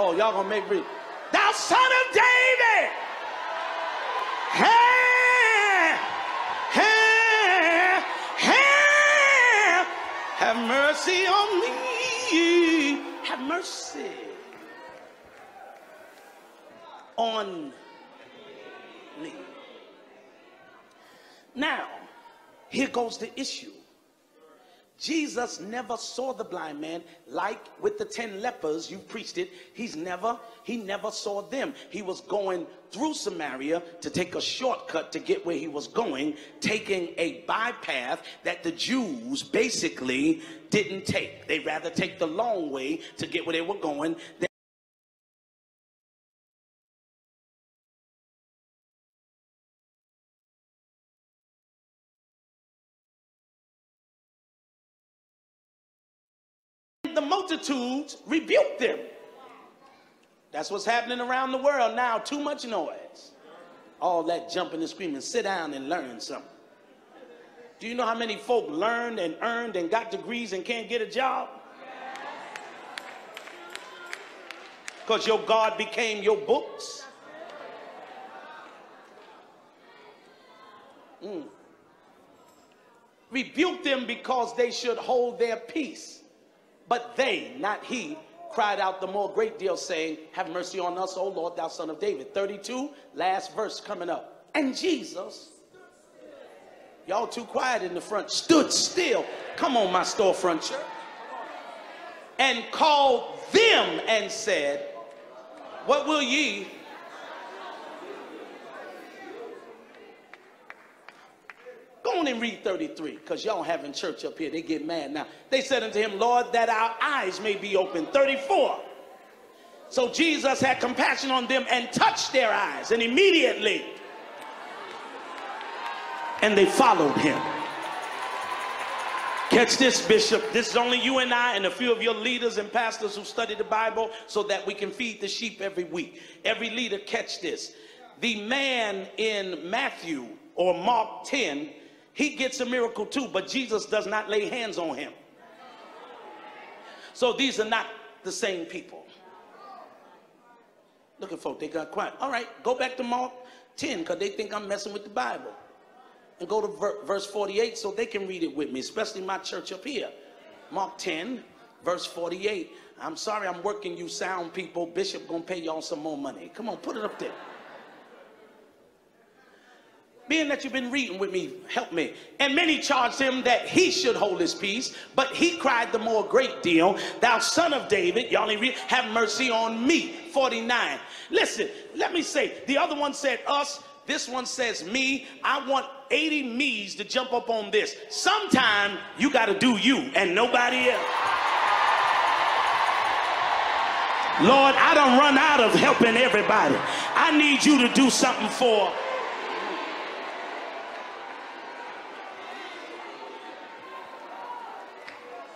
Oh, y'all gonna make me. Thou son of David, have mercy on me. Have mercy on me. Now, here goes the issue. Jesus never saw the blind man like with the 10 lepers. You preached it. He never saw them. He was going through Samaria to take a shortcut to get where he was going, taking a bypath that the Jews basically didn't take. They'd rather take the long way to get where they were going. The multitudes rebuked them. That's what's happening around the world now. Too much noise. All that jumping and screaming. Sit down and learn something. Do you know how many folk learned and earned and got degrees and can't get a job? Because your God became your books. Rebuke them because they should hold their peace. But they, not he, cried out the more great deal, saying, have mercy on us, O Lord, thou son of David. 32, last verse coming up. And Jesus, y'all too quiet in the front, stood still. Come on, my storefront church. And called them and said, what will ye? Go on and read 33, because y'all having church up here. They get mad now. They said unto him, Lord, that our eyes may be open. 34. So Jesus had compassion on them and touched their eyes. And immediately, and they followed him. Catch this, Bishop. This is only you and I and a few of your leaders and pastors who study the Bible so that we can feed the sheep every week. Every leader, catch this. The man in Matthew or Mark 10, he gets a miracle too, but Jesus does not lay hands on him. So these are not the same people. Look at folk, they got quiet. All right, go back to Mark 10 because they think I'm messing with the Bible. And go to verse 48 so they can read it with me, especially my church up here. Mark 10, verse 48. I'm sorry I'm working you sound people. Bishop gonna pay y'all some more money. Come on, put it up there. Being that you've been reading with me, help me. And many charged him that he should hold his peace, but he cried the more great deal, thou son of David, y'all ain't read, have mercy on me. 49. Listen, let me say, the other one said us, this one says me. I want 80 me's to jump up on this. Sometime you got to do you and nobody else. Lord, I done run out of helping everybody. I need you to do something for.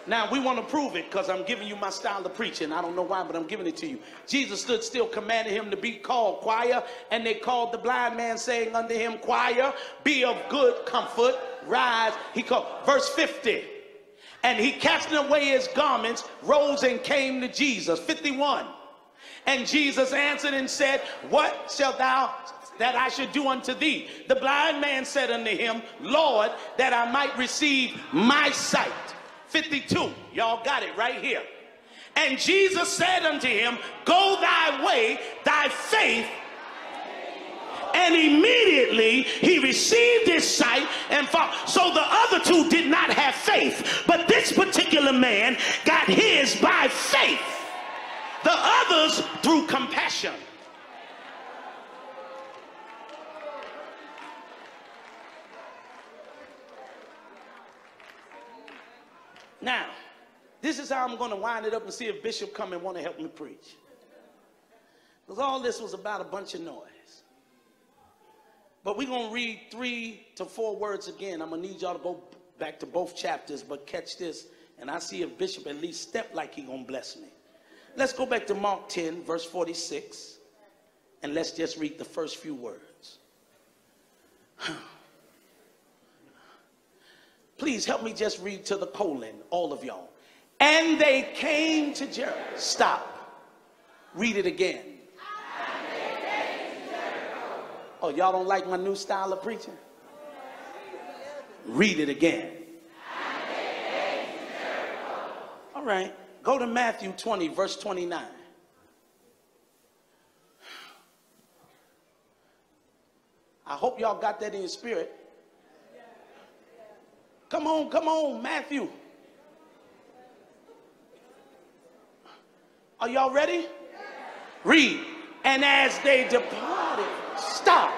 Now, we want to prove it because I'm giving you my style of preaching. I don't know why, but I'm giving it to you. Jesus stood still, commanded him to be called choir, and they called the blind man, saying unto him, choir, be of good comfort, rise. He called, verse 50. And he casting away his garments, rose and came to Jesus. 51. And Jesus answered and said, what shalt thou that I should do unto thee? The blind man said unto him, Lord, that I might receive my sight. 52, y'all got it right here. And Jesus said unto him, go thy way, thy faith. And immediately he received his sight and followed. So the other two did not have faith, but this particular man got his by faith. The others through compassion. Now, this is how I'm going to wind it up and see if Bishop come and want to help me preach. Because all this was about a bunch of noise. But we're going to read 3 to 4 words again. I'm going to need y'all to go back to both chapters, but catch this. And I see if Bishop at least step like he going to bless me. Let's go back to Mark 10, verse 46. And let's just read the first few words. Please help me just read to the colon, all of y'all. And they came to Jericho. Stop. Read it again. Oh, y'all don't like my new style of preaching? Read it again. All right. Go to Matthew 20, verse 29. I hope y'all got that in your spirit. Come on, Matthew. Are y'all ready? Read. And as they departed, stop.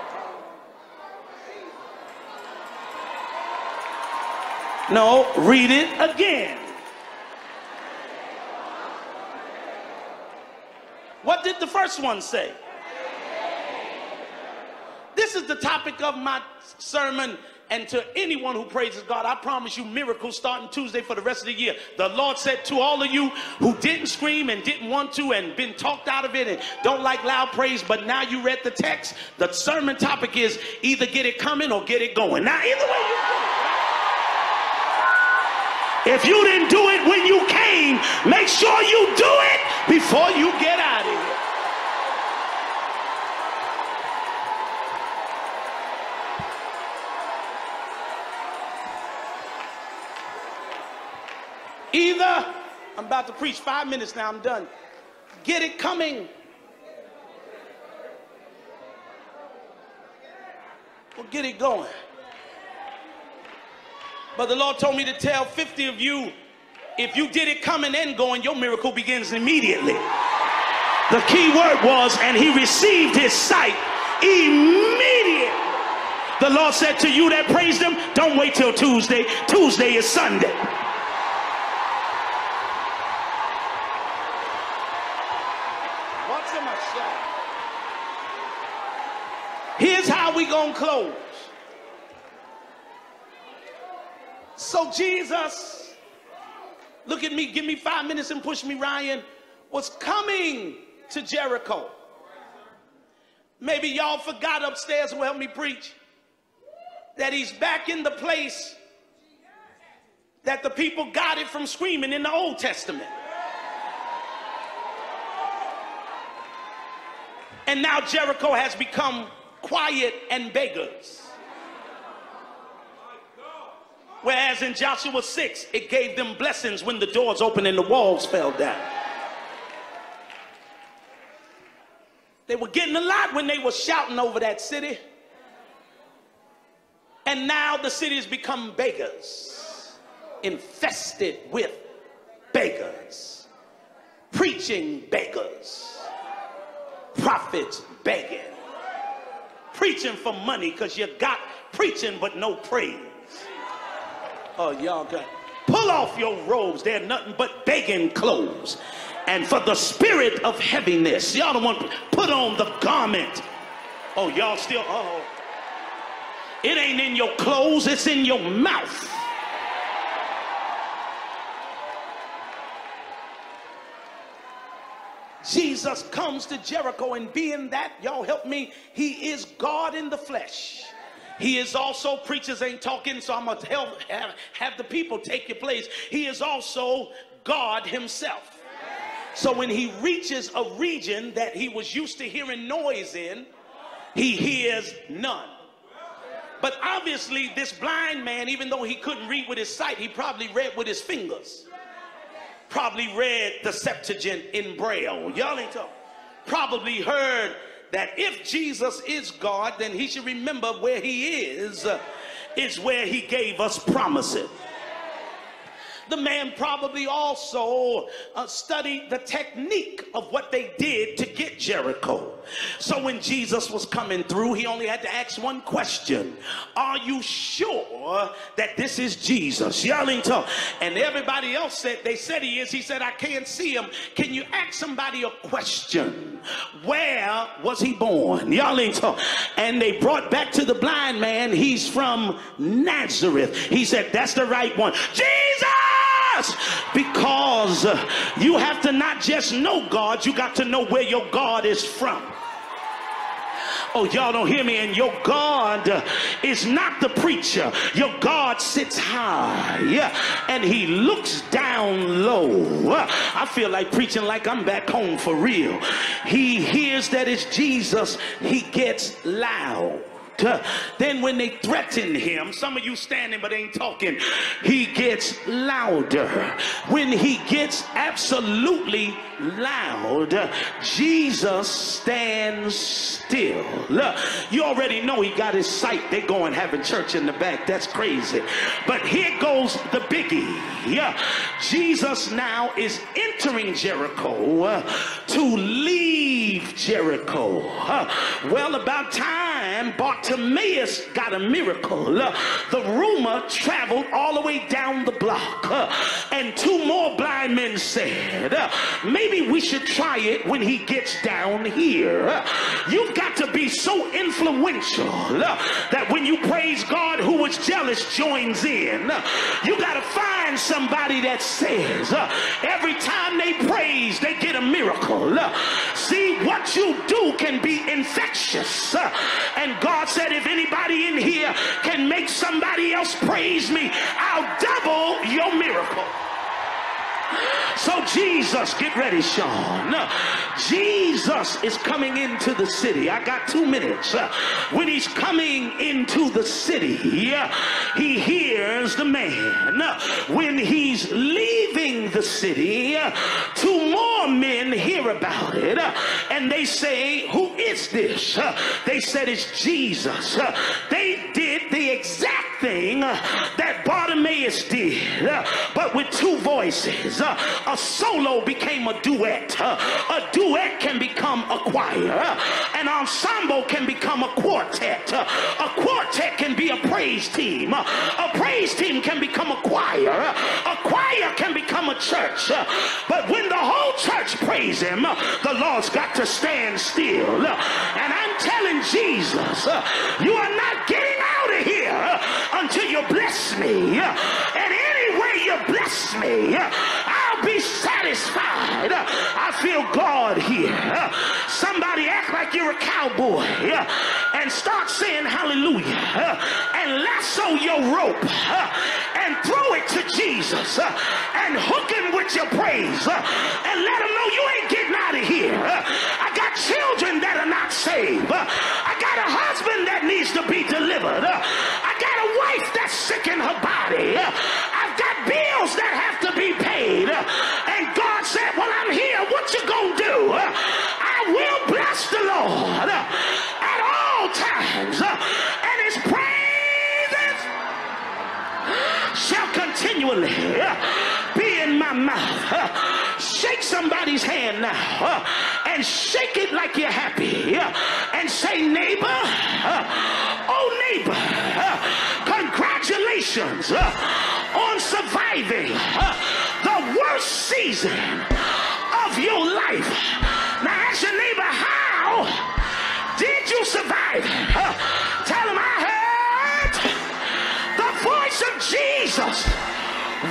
No, read it again. What did the first one say? This is the topic of my sermon, and to anyone who praises God, I promise you miracles starting Tuesday for the rest of the year. The Lord said to all of you who didn't scream and didn't want to and been talked out of it and don't like loud praise, but now you read the text, the sermon topic is either get it coming or get it going. Now, either way you do it. If you didn't do it when you came, make sure you do it before you get out of here. Either, I'm about to preach 5 minutes now, I'm done. Get it coming. Well, get it going. But the Lord told me to tell 50 of you, if you did it coming and going, your miracle begins immediately. The key word was, and he received his sight immediately. The Lord said to you that praised him, don't wait till Tuesday. Tuesday is Sunday. What's in my shot? Here's how we gonna close. So Jesus, look at me, give me 5 minutes and push me, Ryan, was coming to Jericho. Maybe y'all forgot upstairs who helped me preach that he's back in the place that the people got it from screaming in the Old Testament. And now Jericho has become quiet and beggars. Whereas in Joshua 6, it gave them blessings when the doors opened and the walls fell down. They were getting a lot when they were shouting over that city. And now the city has become beggars, infested with beggars, preaching beggars, prophets begging, preaching for money because you got preaching but no praise. Oh, y'all got, pull off your robes. They're nothing but begging clothes. And for the spirit of heaviness, y'all don't want to put on the garment. Oh, y'all still, oh. It ain't in your clothes, it's in your mouth. Jesus comes to Jericho, and being that, y'all help me, he is God in the flesh. He is also, preachers ain't talking, so I'm going to have the people take your place. He is also God himself. So when he reaches a region that he was used to hearing noise in, he hears none. But obviously this blind man, even though he couldn't read with his sight, he probably read with his fingers. Probably read the Septuagint in Braille. Y'all ain't talking. Probably heard that if Jesus is God, then he should remember where he is where he gave us promises. The man probably also studied the technique of what they did to get Jericho. So when Jesus was coming through, he only had to ask one question. Are you sure that this is Jesus? Y'all ain't talking. And everybody else said, they said he is. He said, I can't see him. Can you ask somebody a question? Where was he born? Y'all ain't talking. And they brought back to the blind man, he's from Nazareth. He said, that's the right one. Jesus! Because you have to not just know God, you got to know where your God is from. Oh, y'all don't hear me. And your God is not the preacher. Your God sits high and he looks down low. I feel like preaching like I'm back home for real. He hears that it's Jesus. He gets loud. Then when they threaten him, some of you standing but ain't talking, he gets louder. When he gets absolutely loud, Jesus stands still. You already know he got his sight. They going having church in the back. That's crazy. But here goes the biggie. Jesus now is entering Jericho to leave Jericho. Well, about time Bartimaeus got a miracle. The rumor traveled all the way down the block, and two more blind men said, maybe we should try it when he gets down here. You've got to be so influential that when you praise God, who was jealous joins in. You got to find somebody that says every time they praise, they get a miracle. See, what you do can be infectious. And God said, if anybody in here can make somebody else praise me, I'll double your miracle. So Jesus, get ready, Sean. Jesus is coming into the city. I got 2 minutes. When he's coming into the city, he hears the man. When he's leaving the city, 2 more men hear about it, and they say, who is this? They said it's Jesus. They did the exact thing that Bartimaeus did, but with 2 voices. A solo became a duet. A duet can become a choir. An ensemble can become a quartet. A quartet can be a praise team. A praise team can become a choir. A choir can become a church. But when the whole church praise him, the Lord's got to stand still. And I'm telling Jesus, you are not getting out of here until you bless me. And any way you bless me, I'll be satisfied. I feel God here. Somebody act like you're a cowboy and start saying hallelujah and lasso your rope and throw it to Jesus and hook him with your praise and let him know you ain't getting out of here. I got children that are not saved. I got a husband that needs to be delivered. I got a wife that's sick in her body. I've got bills that have to be paid. And God said, well, I'm here. What you gonna do? I will bless the Lord at all times, and his praises shall continually be in my mouth. Shake somebody's hand now and shake it like you're happy and say, neighbor, oh neighbor, congratulations on surviving the worst season of your life. Now ask your neighbor, how did you survive? Tell him, I heard the voice of Jesus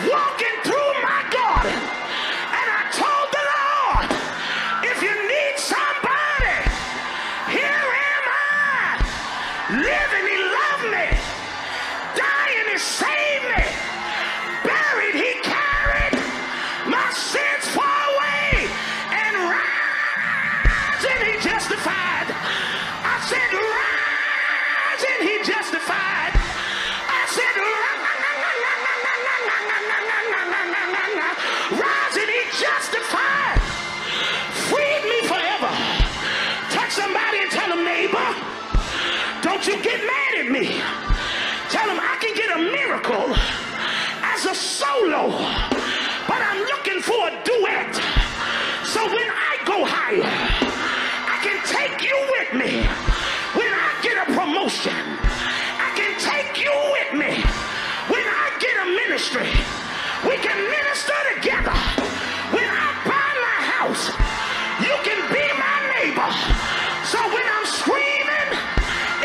walking through my garden, and I told the Lord, if you need somebody, here am I. Living, he loved me. Dying, he saved me. Buried, he carried my sins far away, and rising, he justified. I said, rising, he justified. I said, rising, he justified. Freed me forever. Touch somebody and tell them, neighbor, don't you get mad at me. Tell them I can get a miracle as a solo, but I'm looking for a duet. So when I go higher, I can take you with me. When I get a promotion, I can take you with me. When I get a ministry, we can minister together. When I buy my house, you can be my neighbor. So when I'm screaming,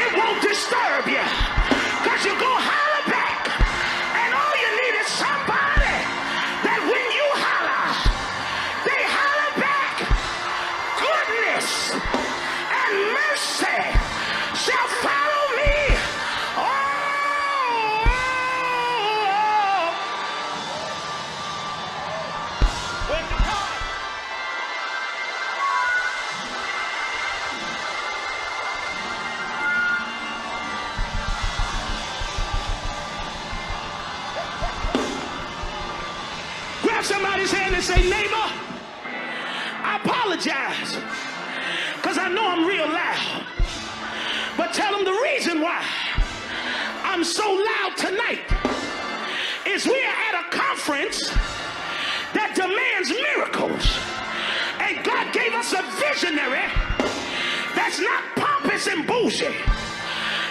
it won't disturb you, because you go holler back. And all you need is somebody that when you holler, they holler back. Goodness and mercy say, neighbor, I apologize because I know I'm real loud. But tell them the reason why I'm so loud tonight is we are at a conference that demands miracles. And God gave us a visionary that's not pompous and bougie.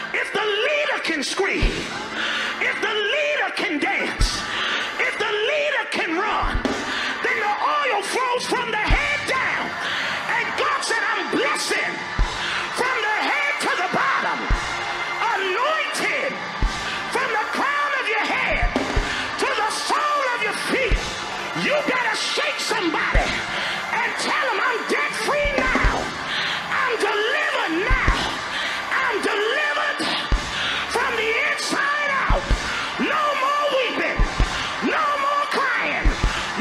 If the leader can scream, if the leader can dance, if the leader can run, then the oil flows from the head down. And God said, I'm blessing from the head to the bottom, anointed from the crown of your head to the sole of your feet. You better shake somebody and tell them, I'm debt free now. I'm delivered now. I'm delivered from the inside out. No more weeping. No more crying.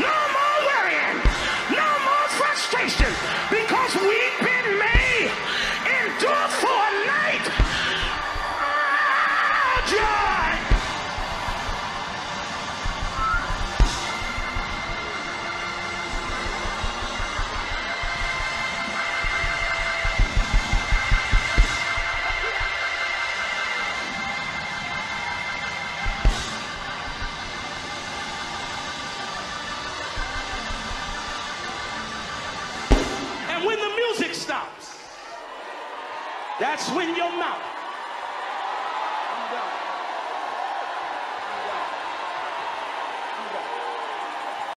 No more worrying. No more frustration. Because weeping may endure for a night. Joy. And when the music stops, that's when your mouth